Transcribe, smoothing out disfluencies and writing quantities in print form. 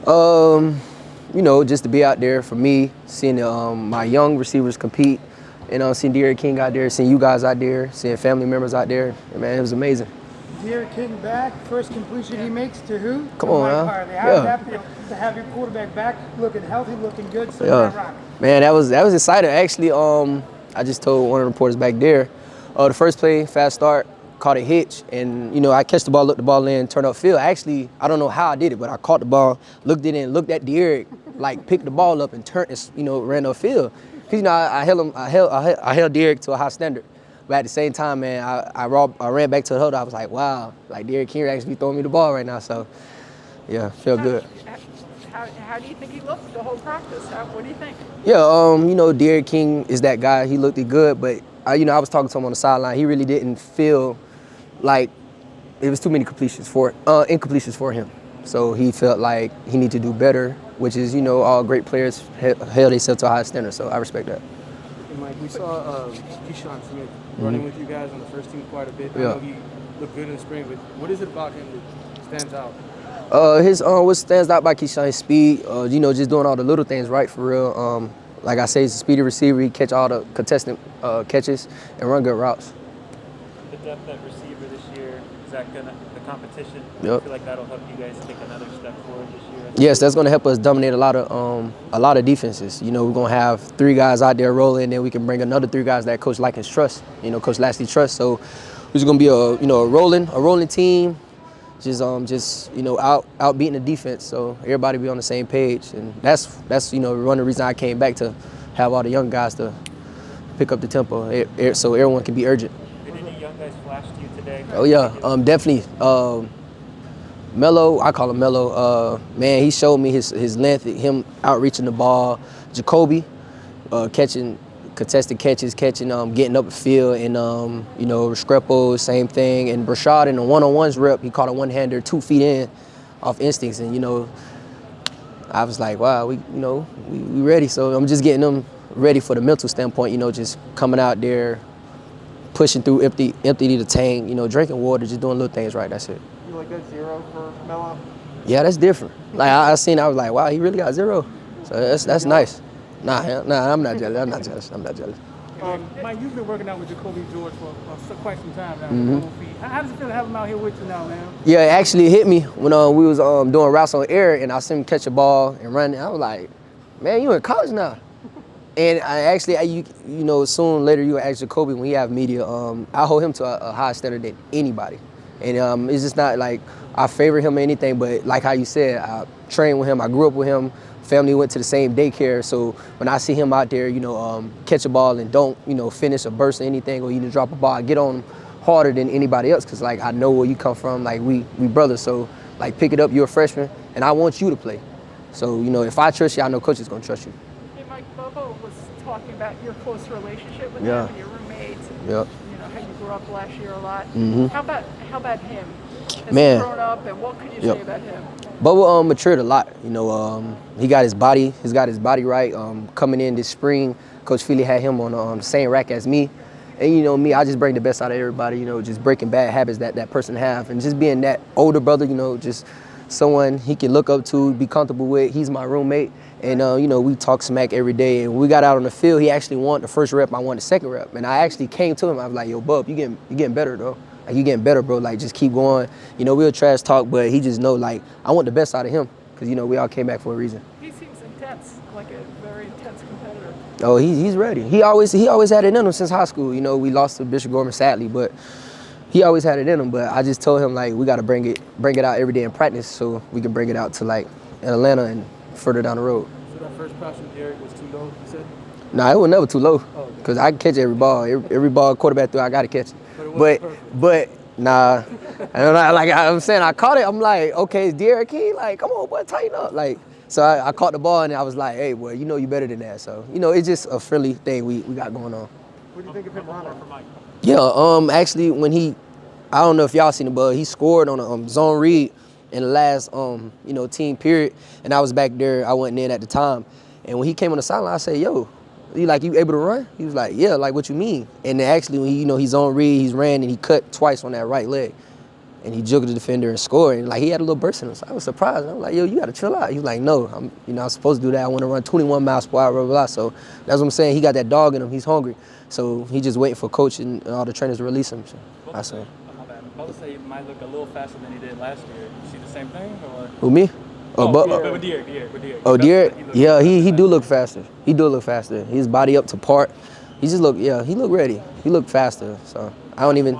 You know, just to be out there for me, seeing my young receivers compete, and seeing Derek King out there, seeing you guys out there, seeing family members out there, man, it was amazing. Derek King back, first completion he makes to who? Come To on, Mike man. Harley. How did Yeah, that feel to have your quarterback back, looking healthy, looking good, sitting yeah, that rock? man, that was exciting. Actually, I just told one of the reporters back there, the first play, fast start, caught a hitch, and you know I catch the ball, looked the ball in, turned upfield. Actually, I don't know how I did it, but I caught the ball, looked it in, looked at Derek, like picked the ball up and turned, you know, ran upfield. Cause you know I held him, I held Derek to a high standard. But at the same time, man, I ran back to the huddle. I was like, wow, like Derek King actually throwing me the ball right now. So, yeah, feel good. How do you think he looked the whole practice? What do you think? Yeah, you know, Derek King is that guy. He looked good, but you know, I was talking to him on the sideline. He really didn't feel like it was too many incompletions for him. So he felt like he needed to do better, which is, you know, all great players held themselves to a high standard. So I respect that. And Mike, we saw Keyshawn Smith running with you guys on the first team quite a bit. I Yeah. know he looked good in the spring, but what is it about him that stands out? His what stands out by Keyshawn, his speed. You know, just doing all the little things right for real. Like I say, he's a speedy receiver. He catch all the contested catches and run good routes. The depth at receiver this year, is that gonna the competition? Yep. I feel like that'll help you guys take another step forward this year. Yes, that's going to help us dominate a lot of defenses. You know, we're going to have 3 guys out there rolling, and then we can bring another 3 guys that Coach Likens trusts. You know, Coach Lashley trusts. So we're going to be a rolling team, just you know out beating the defense. So everybody be on the same page, and that's you know one of the reasons I came back to have all the young guys to pick up the tempo, so everyone can be urgent. Did any young guys flash to you today? Oh yeah, definitely. Mello, I call him Mello. Man, he showed me his length, him outreaching the ball. Jacoby, catching contested catches, getting up the field, and you know Restrepo, same thing. And Brashad in the one-on-ones rep, he caught a one-hander 2 feet in, off instincts, and you know, I was like, wow, we ready. So I'm just getting them ready for the mental standpoint. You know, just coming out there, pushing through, empty the tank. You know, drinking water, just doing little things right. That's it. You like that 0 for Melo? Yeah, that's different. Like I seen, I was like, wow, he really got 0. So that's nice. Nah, I'm not jealous. Mike, you've been working out with Jacoby George for quite some time now. Mm-hmm. How does it feel to have him out here with you now, man? Yeah, it actually hit me when we was doing routes on air, and I seen him catch a ball and run. I was like, man, you in college now. And you know, soon later you ask Jacoby when he have media. I hold him to a higher standard than anybody. And it's just not like I favor him or anything, but like how you said, I trained with him, I grew up with him, family went to the same daycare, so when I see him out there, you know, catch a ball and don't, you know, finish a burst or anything, or even drop a ball, I get on him harder than anybody else, because like I know where you come from, like we brothers, so like pick it up, you're a freshman, and I want you to play. So, you know, if I trust you, I know Coach is going to trust you. Hey, Mike, Bobo was talking about your close relationship with Yeah. him and your roommates. And, Yep. you know, how you grew up last year a lot. Mhm. How about him? Has Man. he grown up, and what could you Yep. say about him? Bubba matured a lot. You know, he got his body right. Coming in this spring, Coach Feely had him on the same rack as me. And you know me, I just bring the best out of everybody, you know, just breaking bad habits that person have. And just being that older brother, you know, just someone he can look up to, be comfortable with. He's my roommate. And, you know, we talk smack every day. And when we got out on the field, he actually wanted the first rep, I wanted the second rep. And I actually came to him, I was like, yo, Bub, you getting better, though. Like, you getting better, bro. Like, just keep going. You know, we'll trash talk, but he just know, like, I want the best out of him. Because, you know, we all came back for a reason. He seems intense, like a very intense competitor. Oh, he's ready. He always had it in him since high school. You know, we lost to Bishop Gorman sadly, but he always had it in him. But I just told him, like, we got to bring it out every day in practice so we can bring it out to, like, in Atlanta and further down the road. So that first pass from Derek was too low, you said? Nah, it was never too low. Because I can catch every ball. Every ball quarterback through, I got to catch it. But nah. And like I'm saying, I caught it. I'm like, okay, it's Derek King. Like, come on, boy, tighten up. Like, so I caught the ball, and I was like, hey, boy, you know you better than that. So, you know, it's just a friendly thing we got going on. What do you think of him running? Yeah, actually, when I don't know if y'all seen it, but he scored on a zone read in the last, you know, team period, and I was back there. I wasn't in at the time, and when he came on the sideline, I said, "Yo, you able to run?" He was like, "Yeah, like what you mean?" And then actually, when he zone read, he's ran and he cut twice on that right leg, and he juggled the defender and scored. And like he had a little burst in him. So I was surprised. I was like, yo, you gotta chill out. He was like, no, I'm supposed to do that. I want to run 21 miles per hour, blah, blah, blah. So that's what I'm saying. He got that dog in him. He's hungry. So he just waiting for coach and all the trainers to release him. So I said, Both say he might look a little faster than he did last year. You see the same thing, or? who, me? But with De'Aaron. Oh, De'Aaron? Yeah, he do look faster. He do look faster. His body up to part. He just look, yeah, he look ready. He look faster. So I don't even.